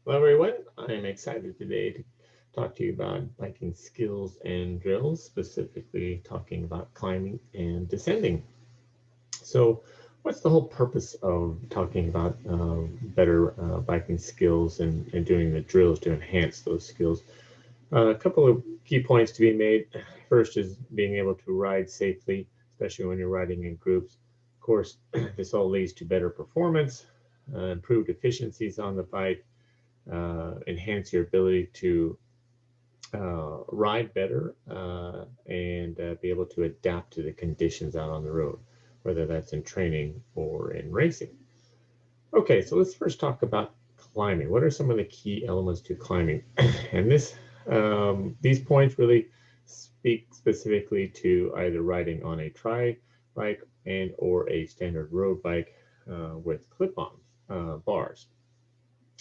Hello, everyone. I'm excited today to talk to you about biking skills and drills, specifically talking about climbing and descending. So, what's the whole purpose of talking about better biking skills and doing the drills to enhance those skills? A couple of key points to be made. First is being able to ride safely, especially when you're riding in groups. Of course, this all leads to better performance, improved efficiencies on the bike, enhance your ability to ride better and be able to adapt to the conditions out on the road, whether that's in training or in racing. Okay, so let's first talk about climbing. What are some of the key elements to climbing? And these points really speak specifically to either riding on a tri bike and or a standard road bike with clip-on bars.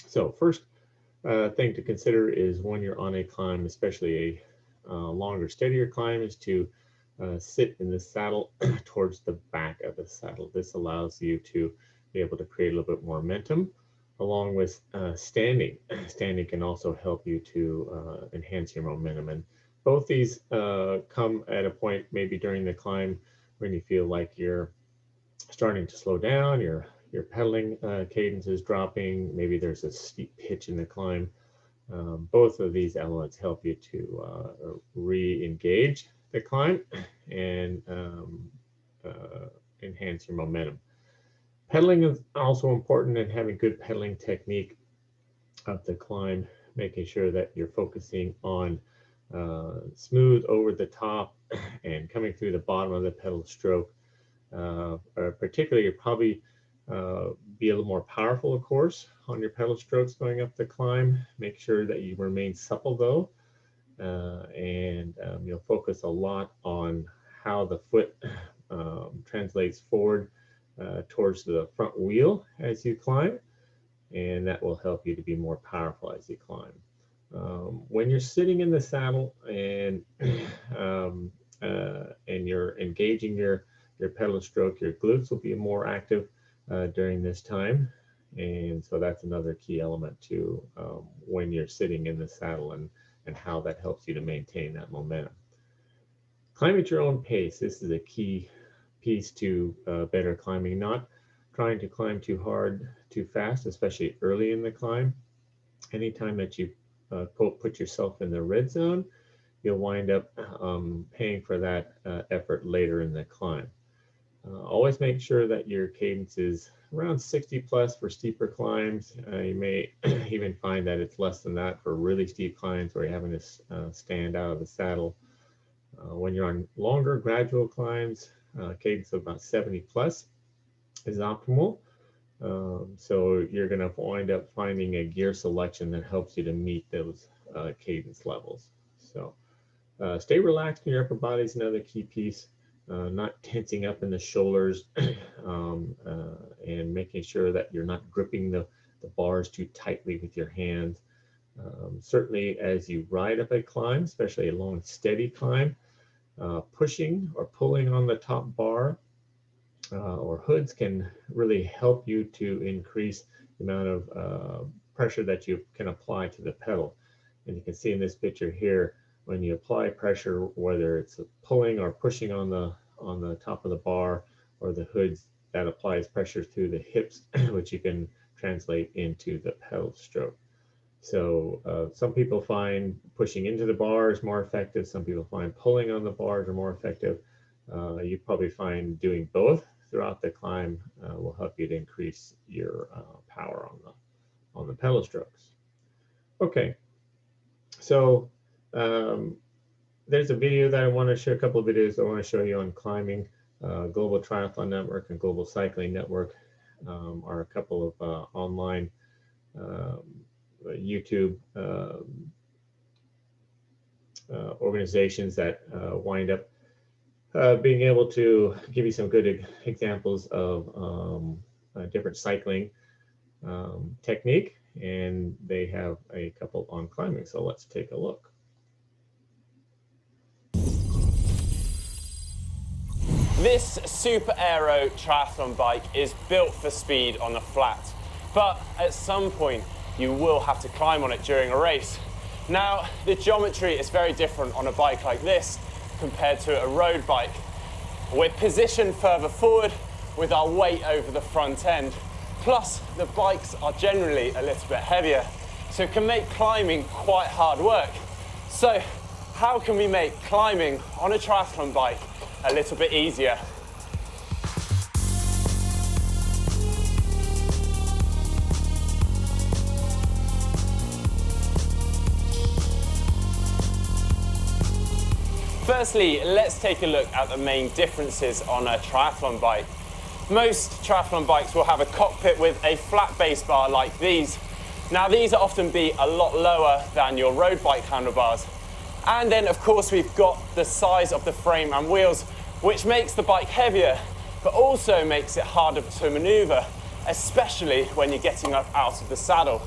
So first, thing to consider is when you're on a climb, especially a longer, steadier climb, is to sit in the saddle towards the back of the saddle. This allows you to be able to create a little bit more momentum along with standing. Standing can also help you to enhance your momentum. And both these come at a point maybe during the climb when you feel like you're starting to slow down, your pedaling cadence is dropping, maybe there's a steep pitch in the climb. Both of these elements help you to re-engage the climb and enhance your momentum. Pedaling is also important, and having good pedaling technique of the climb, making sure that you're focusing on smooth over the top and coming through the bottom of the pedal stroke. Particularly, you probably be a little more powerful, of course, on your pedal strokes going up the climb. Make sure that you remain supple though, and you'll focus a lot on how the foot translates forward towards the front wheel as you climb, and that will help you to be more powerful as you climb. When you're sitting in the saddle and you're engaging your pedal stroke, your glutes will be more active during this time. And so that's another key element to when you're sitting in the saddle and how that helps you to maintain that momentum. Climb at your own pace. This is a key piece to better climbing, not trying to climb too hard, too fast, especially early in the climb. Anytime that you quote, put yourself in the red zone, you'll wind up paying for that effort later in the climb. Always make sure that your cadence is around 60 plus for steeper climbs. You may even find that it's less than that for really steep climbs where you're having to stand out of the saddle. When you're on longer gradual climbs, cadence of about 70 plus is optimal. So you're going to wind up finding a gear selection that helps you to meet those cadence levels. So stay relaxed in your upper body is another key piece. Not tensing up in the shoulders and making sure that you're not gripping the bars too tightly with your hands. Certainly as you ride up a climb, especially a long steady climb, pushing or pulling on the top bar or hoods can really help you to increase the amount of pressure that you can apply to the pedal. And you can see in this picture here, when you apply pressure, whether it's pulling or pushing on the top of the bar or the hoods, that applies pressure through the hips, which you can translate into the pedal stroke. So some people find pushing into the bar is more effective. Some people find pulling on the bars are more effective. You probably find doing both throughout the climb will help you to increase your power on the pedal strokes. Okay, so there's a video that I want to show, a couple of videos I want to show you on climbing. Global Triathlon Network and Global Cycling Network are a couple of online YouTube organizations that wind up being able to give you some good examples of different cycling technique, and they have a couple on climbing. So let's take a look. This Super Aero triathlon bike is built for speed on the flat, but at some point you will have to climb on it during a race. Now, the geometry is very different on a bike like this compared to a road bike. We're positioned further forward with our weight over the front end. Plus, the bikes are generally a little bit heavier, so it can make climbing quite hard work. So, how can we make climbing on a triathlon bike a little bit easier? Firstly, let's take a look at the main differences on a triathlon bike. Most triathlon bikes will have a cockpit with a flat base bar like these. Now, these are often be a lot lower than your road bike handlebars. And then, of course, we've got the size of the frame and wheels, which makes the bike heavier, but also makes it harder to maneuver, especially when you're getting up out of the saddle.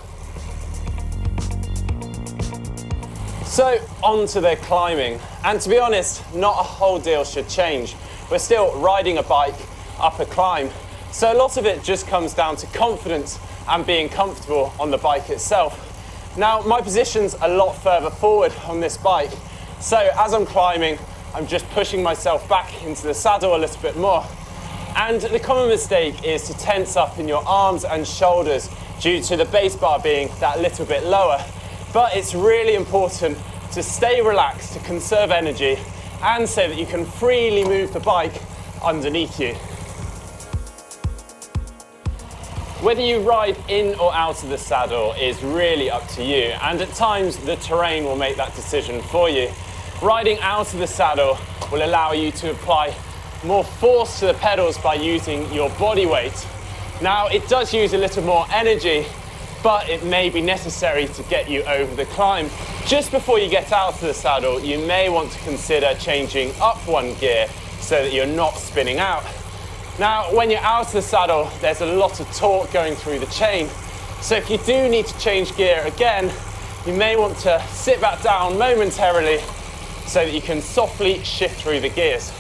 So, on to the climbing. And to be honest, not a whole deal should change. We're still riding a bike up a climb. So a lot of it just comes down to confidence and being comfortable on the bike itself. Now, my position's a lot further forward on this bike. So as I'm climbing, I'm just pushing myself back into the saddle a little bit more. And the common mistake is to tense up in your arms and shoulders due to the base bar being that little bit lower. But it's really important to stay relaxed, to conserve energy, and so that you can freely move the bike underneath you. Whether you ride in or out of the saddle is really up to you, and at times the terrain will make that decision for you. Riding out of the saddle will allow you to apply more force to the pedals by using your body weight. Now, it does use a little more energy, but it may be necessary to get you over the climb. Just before you get out of the saddle, you may want to consider changing up one gear so that you're not spinning out. Now, when you're out of the saddle, there's a lot of torque going through the chain. So if you do need to change gear again, you may want to sit back down momentarily so that you can softly shift through the gears.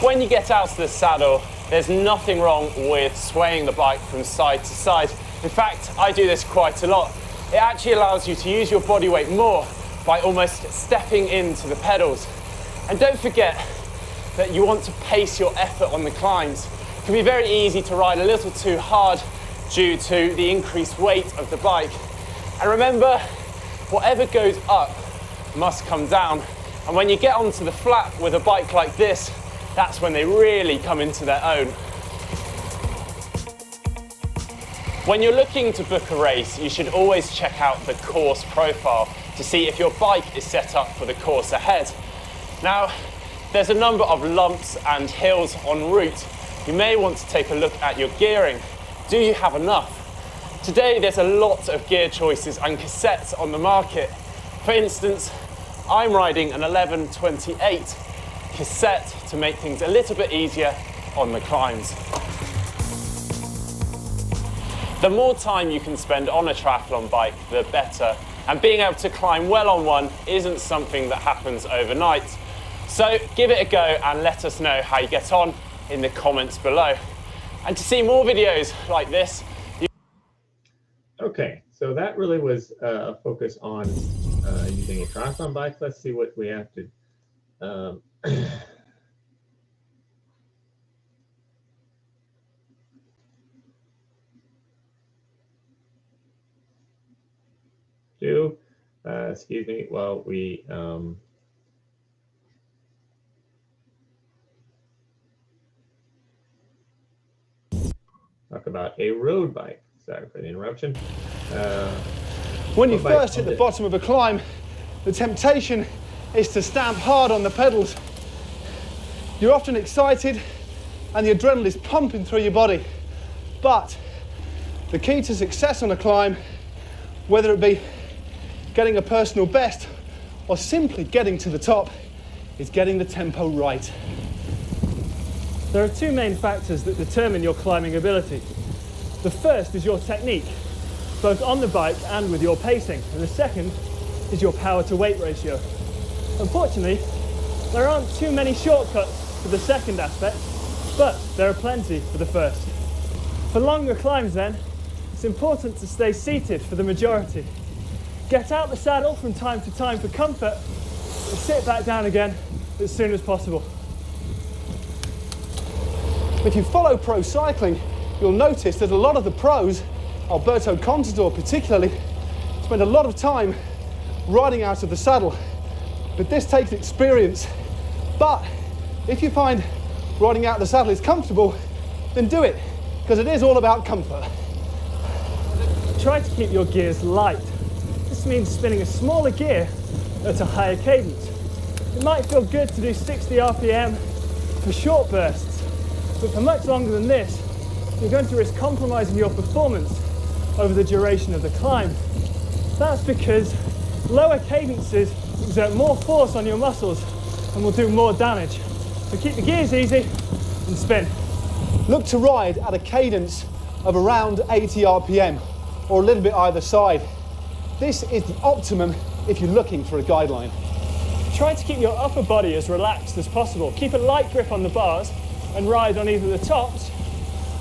When you get out of the saddle, there's nothing wrong with swaying the bike from side to side. In fact, I do this quite a lot. It actually allows you to use your body weight more by almost stepping into the pedals. And don't forget that you want to pace your effort on the climbs. It can be very easy to ride a little too hard due to the increased weight of the bike. And remember, whatever goes up must come down. And when you get onto the flat with a bike like this, that's when they really come into their own. When you're looking to book a race, you should always check out the course profile to see if your bike is set up for the course ahead. Now, there's a number of lumps and hills en route. You may want to take a look at your gearing. Do you have enough? Today, there's a lot of gear choices and cassettes on the market. For instance, I'm riding an 1128 cassette to make things a little bit easier on the climbs. The more time you can spend on a triathlon bike, the better. And being able to climb well on one isn't something that happens overnight. So give it a go and let us know how you get on in the comments below. And to see more videos like this, Okay, so that really was a focus on using a triathlon bike. Let's see what we have to do. Excuse me, while we talk about a road bike. Sorry for the interruption. When you first hit the bottom of a climb, the temptation is to stamp hard on the pedals. You're often excited and the adrenaline is pumping through your body. But the key to success on a climb, whether it be getting a personal best or simply getting to the top, is getting the tempo right. There are two main factors that determine your climbing ability. The first is your technique, both on the bike and with your pacing, and the second is your power to weight ratio. Unfortunately, there aren't too many shortcuts for the second aspect, but there are plenty for the first. For longer climbs then, it's important to stay seated for the majority. Get out the saddle from time to time for comfort, and sit back down again as soon as possible. If you follow pro cycling, you'll notice that a lot of the pros, Alberto Contador particularly, spend a lot of time riding out of the saddle. But this takes experience. But if you find riding out of the saddle is comfortable, then do it, because it is all about comfort. Try to keep your gears light. This means spinning a smaller gear at a higher cadence. It might feel good to do 60 RPM for short bursts, but for much longer than this, you're going to risk compromising your performance over the duration of the climb. That's because lower cadences exert more force on your muscles and will do more damage. So keep the gears easy and spin. Look to ride at a cadence of around 80 RPM, or a little bit either side. This is the optimum if you're looking for a guideline. Try to keep your upper body as relaxed as possible. Keep a light grip on the bars and ride on either the tops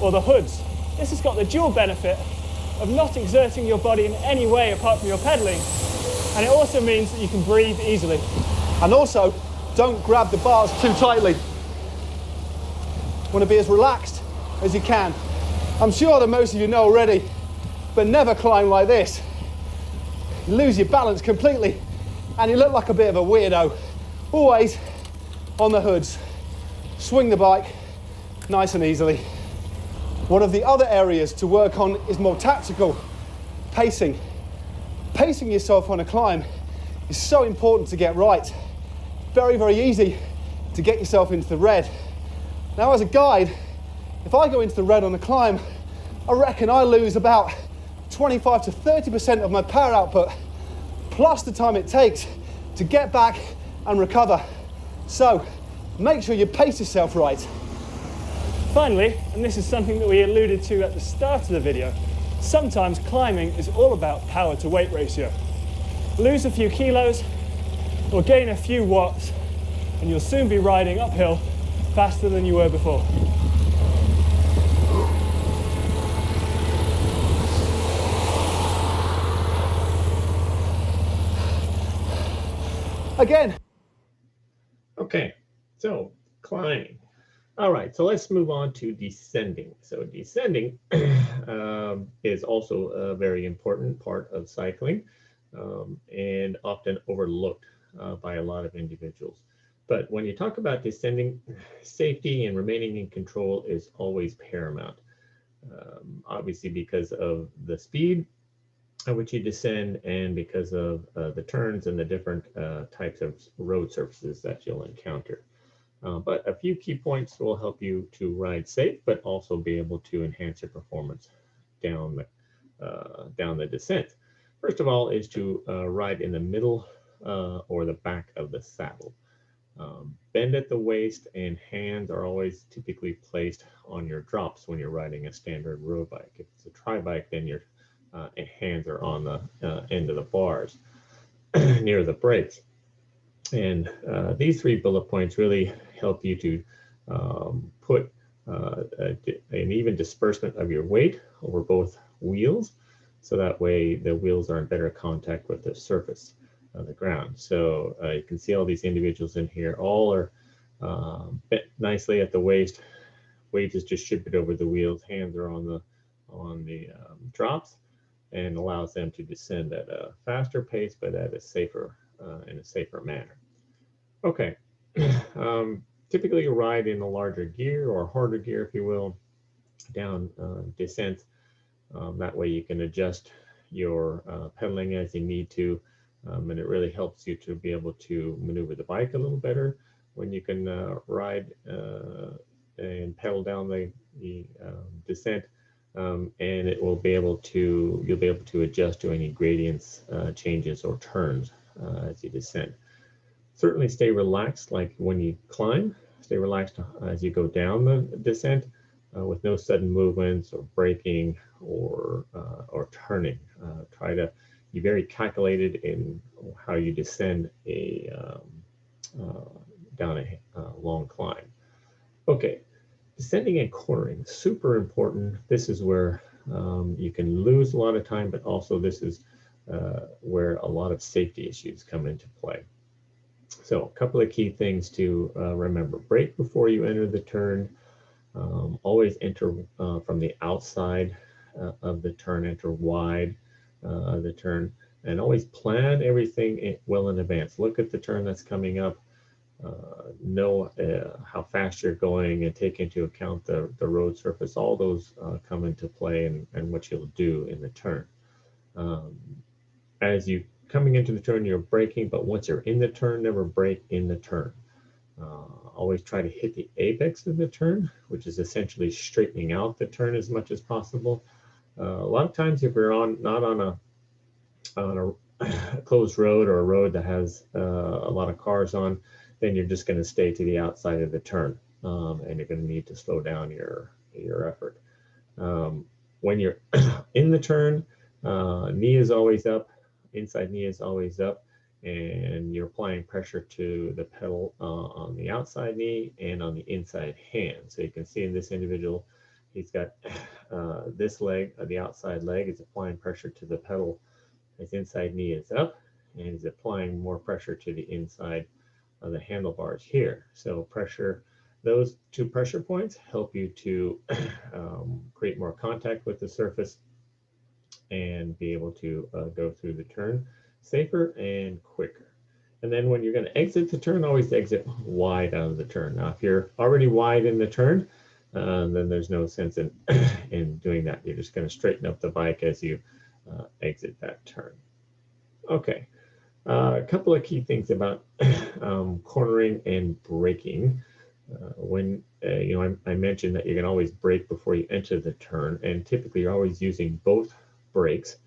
or the hoods. This has got the dual benefit of not exerting your body in any way apart from your pedaling, and it also means that you can breathe easily. And also, don't grab the bars too tightly. Want to be as relaxed as you can. I'm sure that most of you know already, but never climb like this. You lose your balance completely and you look like a bit of a weirdo. Always on the hoods. Swing the bike nice and easily. One of the other areas to work on is more tactical, pacing. Pacing yourself on a climb is so important to get right. Very, very easy to get yourself into the red. Now, as a guide, if I go into the red on a climb, I reckon I lose about 25 to 30% of my power output, plus the time it takes to get back and recover. So, make sure you pace yourself right. Finally, and this is something that we alluded to at the start of the video, sometimes climbing is all about power to weight ratio. Lose a few kilos or gain a few watts and you'll soon be riding uphill faster than you were before. Again. Okay, so climbing. All right, so let's move on to descending. So descending is also a very important part of cycling and often overlooked by a lot of individuals. But when you talk about descending, safety and remaining in control is always paramount. Obviously because of the speed at which you descend and because of the turns and the different types of road surfaces that you'll encounter. But a few key points will help you to ride safe, but also be able to enhance your performance down the descent. First of all is to ride in the middle or the back of the saddle. Bend at the waist and hands are always typically placed on your drops when you're riding a standard road bike. If it's a tri-bike, then your hands are on the end of the bars near the brakes. And these 3 bullet points really help you to put an even disbursement of your weight over both wheels, so that way the wheels are in better contact with the surface of the ground. So you can see all these individuals in here, all are bent nicely at the waist, weight is distributed over the wheels, hands are on the drops, and allows them to descend at a faster pace, but at a safer in a safer manner. Okay, typically you ride in a larger gear or harder gear, if you will, down descent. That way you can adjust your pedaling as you need to, and it really helps you to be able to maneuver the bike a little better when you can ride and pedal down the descent, and it will be able to, you'll be able to adjust to any gradients, changes, or turns as you descend. Certainly stay relaxed, like when you climb, stay relaxed as you go down the descent with no sudden movements or braking or turning. Try to be very calculated in how you descend down a long climb. Okay, descending and cornering, super important. This is where You can lose a lot of time, but also this is where a lot of safety issues come into play. So a couple of key things to remember. Brake before you enter the turn. Always enter from the outside of the turn, enter wide of the turn, and always plan everything well in advance. Look at the turn that's coming up, know how fast you're going, and take into account the road surface. All those come into play and what you'll do in the turn. As you coming into the turn, you're braking, but once you're in the turn, never brake in the turn. Always try to hit the apex of the turn, which is essentially straightening out the turn as much as possible. A lot of times, if you're not on a closed road or a road that has a lot of cars on, then you're just going to stay to the outside of the turn, and you're going to need to slow down your effort. When you're in the turn, knee is always up, inside knee is always up, and you're applying pressure to the pedal on the outside knee and on the inside hand. So you can see in this individual, he's got this leg, the outside leg is applying pressure to the pedal. His inside knee is up, and he's applying more pressure to the inside of the handlebars here. So pressure, those two pressure points help you to create more contact with the surface and be able to go through the turn safer and quicker. And then when you're going to exit the turn, always exit wide out of the turn. Now, if you're already wide in the turn, then there's no sense in doing that. You're just going to straighten up the bike as you exit that turn. Okay, a couple of key things about cornering and braking. When I mentioned that you can always brake before you enter the turn, and typically you're always using both brakes.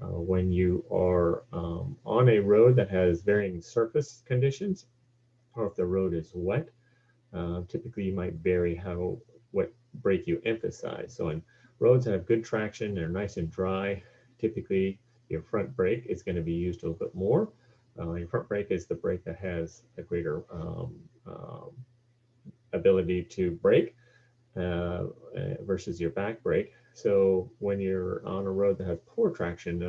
When you are on a road that has varying surface conditions, or if the road is wet, typically you might vary what brake you emphasize. So in roads that have good traction, they're nice and dry, typically your front brake is going to be used a little bit more. Your front brake is the brake that has a greater ability to brake versus your back brake. So when you're on a road that has poor traction,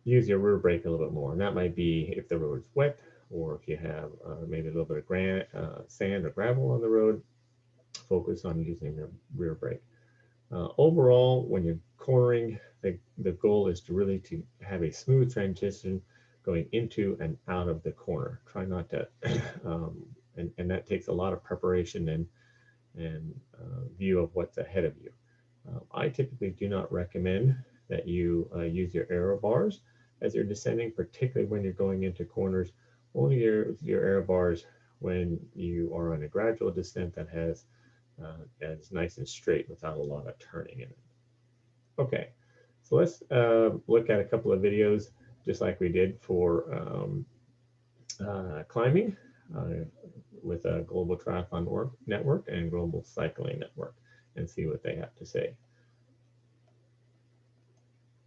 use your rear brake a little bit more. And that might be if the road is wet, or if you have maybe a little bit of sand or gravel on the road, focus on using the rear brake. Overall, when you're cornering, the goal is to have a smooth transition going into and out of the corner. Try not to, and that takes a lot of preparation and view of what's ahead of you. I typically do not recommend that you use your aero bars as you're descending, particularly when you're going into corners. Only use your aero bars when you are on a gradual descent that is nice and straight without a lot of turning in it. Okay, so let's look at a couple of videos just like we did for climbing with a Global Triathlon Network and Global Cycling Network, and see what they have to say.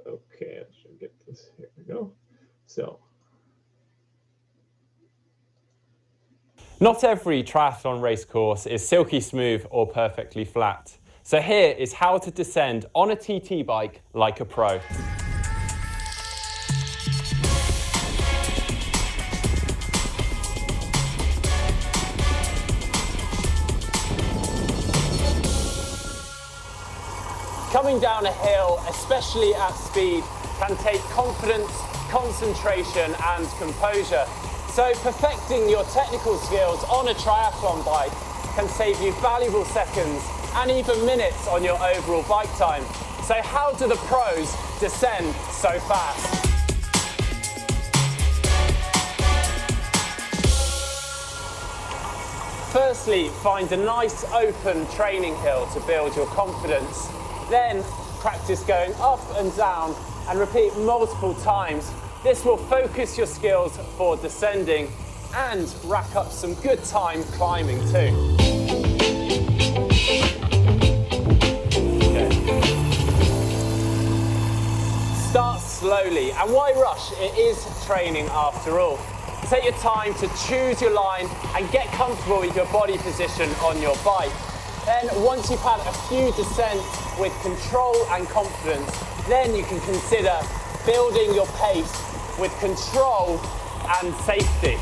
Okay, I should get this. Here we go. So, not every triathlon race course is silky smooth or perfectly flat. So here is how to descend on a TT bike like a pro. Coming down a hill, especially at speed, can take confidence, concentration and composure. So perfecting your technical skills on a triathlon bike can save you valuable seconds and even minutes on your overall bike time. So how do the pros descend so fast? Firstly, find a nice open training hill to build your confidence. Then practice going up and down and repeat multiple times. This will focus your skills for descending and rack up some good time climbing too. Okay. Start slowly, and why rush? It is training after all. Take your time to choose your line and get comfortable with your body position on your bike. Then once you've had a few descents with control and confidence, then you can consider building your pace with control and safety.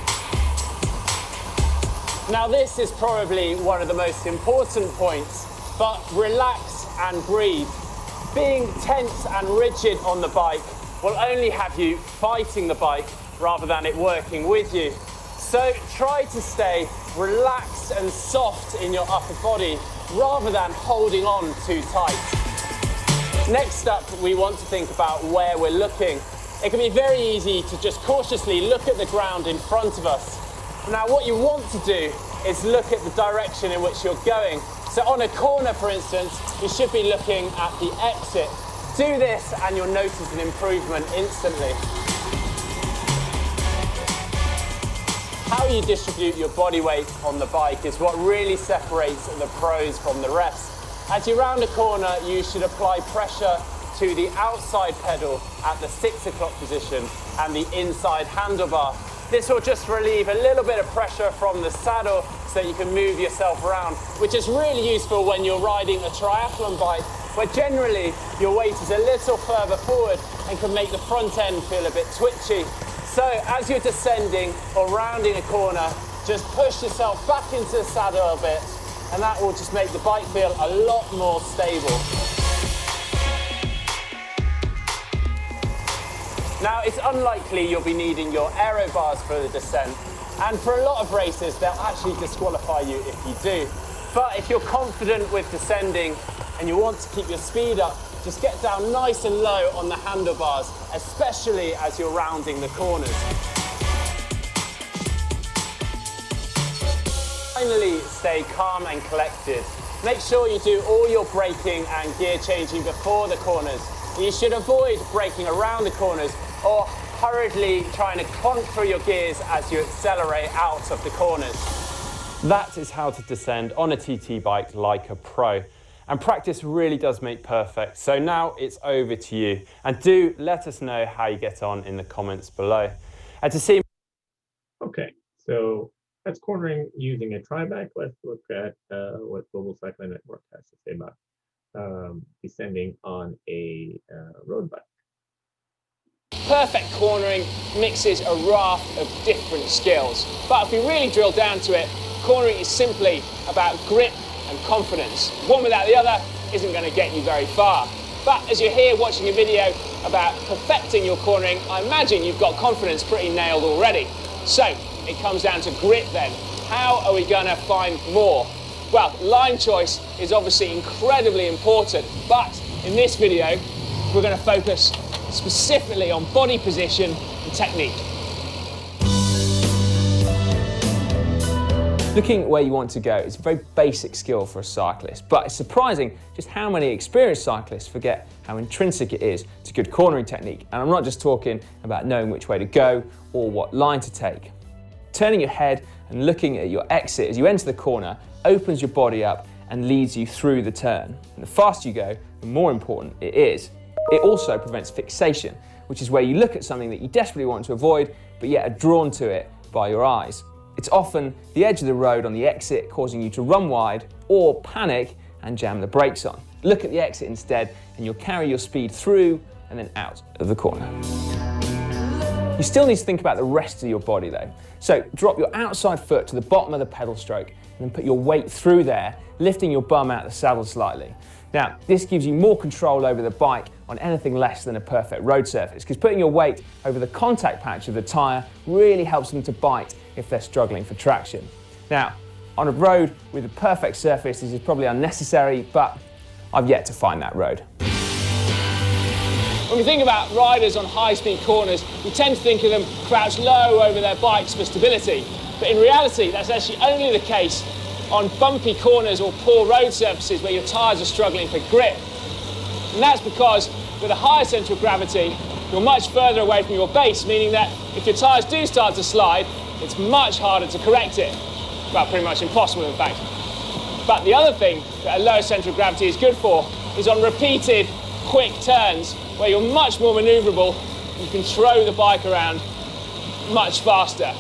Now this is probably one of the most important points, but relax and breathe. Being tense and rigid on the bike will only have you fighting the bike rather than it working with you. So try to stay relaxed and soft in your upper body rather than holding on too tight. Next up, we want to think about where we're looking. It can be very easy to just cautiously look at the ground in front of us. Now what you want to do is look at the direction in which you're going. So on a corner, for instance, you should be looking at the exit. Do this and you'll notice an improvement instantly. How you distribute your body weight on the bike is what really separates the pros from the rest. As you round a corner, you should apply pressure to the outside pedal at the 6 o'clock position and the inside handlebar. This will just relieve a little bit of pressure from the saddle so that you can move yourself around, which is really useful when you're riding a triathlon bike, where generally your weight is a little further forward and can make the front end feel a bit twitchy. So as you're descending or rounding a corner, just push yourself back into the saddle a bit, and that will just make the bike feel a lot more stable. Now, it's unlikely you'll be needing your aero bars for the descent, and for a lot of races, they'll actually disqualify you if you do. But if you're confident with descending and you want to keep your speed up, just get down nice and low on the handlebars, especially as you're rounding the corners. Finally, stay calm and collected. Make sure you do all your braking and gear changing before the corners. You should avoid braking around the corners or hurriedly trying to clunk through your gears as you accelerate out of the corners. That is how to descend on a TT bike like a pro. And practice really does make perfect. So now it's over to you. And do let us know how you get on in the comments below. And to see... Okay, so that's cornering using a tri-bike. Let's look at what Global Cycling Network has to say about descending on a road bike. Perfect cornering mixes a raft of different skills. But if we really drill down to it, cornering is simply about grip and confidence. One without the other isn't going to get you very far. But as you're here watching a video about perfecting your cornering, I imagine you've got confidence pretty nailed already. So it comes down to grip then. How are we going to find more? Well, line choice is obviously incredibly important, but in this video, we're going to focus specifically on body position and technique. Looking where you want to go is a very basic skill for a cyclist, but it's surprising just how many experienced cyclists forget how intrinsic it is to good cornering technique. And I'm not just talking about knowing which way to go or what line to take. Turning your head and looking at your exit as you enter the corner opens your body up and leads you through the turn. And the faster you go, the more important it is. It also prevents fixation, which is where you look at something that you desperately want to avoid, but yet are drawn to it by your eyes. It's often the edge of the road on the exit causing you to run wide or panic and jam the brakes on. Look at the exit instead and you'll carry your speed through and then out of the corner. You still need to think about the rest of your body though. So drop your outside foot to the bottom of the pedal stroke and then put your weight through there, lifting your bum out of the saddle slightly. Now, this gives you more control over the bike on anything less than a perfect road surface, because putting your weight over the contact patch of the tyre really helps them to bite if they're struggling for traction. Now, on a road with a perfect surface, this is probably unnecessary, but I've yet to find that road. When we think about riders on high-speed corners, we tend to think of them crouched low over their bikes for stability. But in reality, that's actually only the case on bumpy corners or poor road surfaces where your tyres are struggling for grip. And that's because with a higher centre of gravity, you're much further away from your base, meaning that if your tyres do start to slide, it's much harder to correct it. Well, pretty much impossible, in fact. But the other thing that a lower centre of gravity is good for is on repeated, quick turns where you're much more manoeuvrable, you can throw the bike around much faster.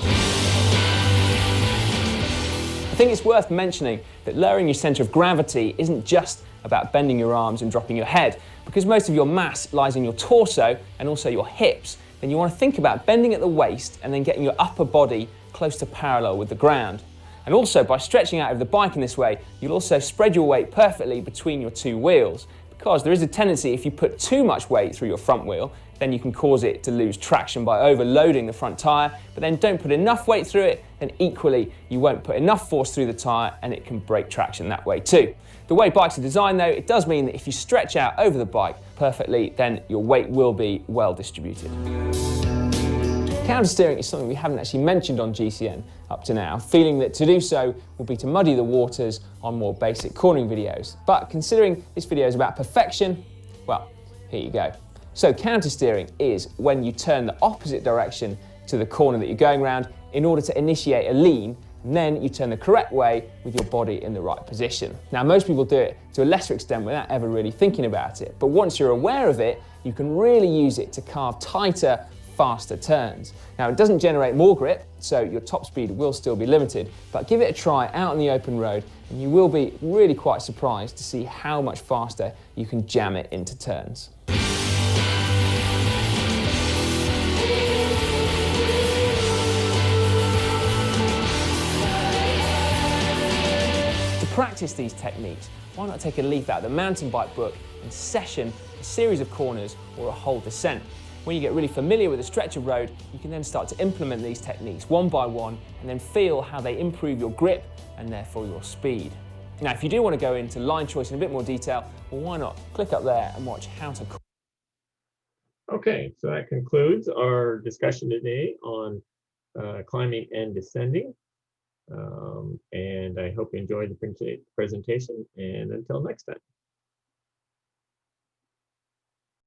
I think it's worth mentioning that lowering your centre of gravity isn't just about bending your arms and dropping your head. Because most of your mass lies in your torso and also your hips, then you want to think about bending at the waist and then getting your upper body close to parallel with the ground. And also, by stretching out of the bike in this way, you'll also spread your weight perfectly between your two wheels, because there is a tendency, if you put too much weight through your front wheel, then you can cause it to lose traction by overloading the front tyre, but then don't put enough weight through it, then equally you won't put enough force through the tyre and it can break traction that way too. The way bikes are designed though, it does mean that if you stretch out over the bike perfectly, then your weight will be well distributed. Countersteering is something we haven't actually mentioned on GCN up to now, feeling that to do so will be to muddy the waters on more basic cornering videos. But considering this video is about perfection, well, here you go. So countersteering is when you turn the opposite direction to the corner that you're going around in order to initiate a lean, and then you turn the correct way with your body in the right position. Now, most people do it to a lesser extent without ever really thinking about it, but once you're aware of it, you can really use it to carve tighter, faster turns. Now, it doesn't generate more grip, so your top speed will still be limited, but give it a try out on the open road and you will be really quite surprised to see how much faster you can jam it into turns. To practice these techniques, why not take a leaf out of the mountain bike book and session a series of corners or a whole descent? When you get really familiar with a stretch of road, you can then start to implement these techniques one by one and then feel how they improve your grip and therefore your speed. Now, if you do want to go into line choice in a bit more detail, well, why not click up there and watch how to. Okay, so that concludes our discussion today on climbing and descending. And I hope you enjoyed the presentation, and until next time.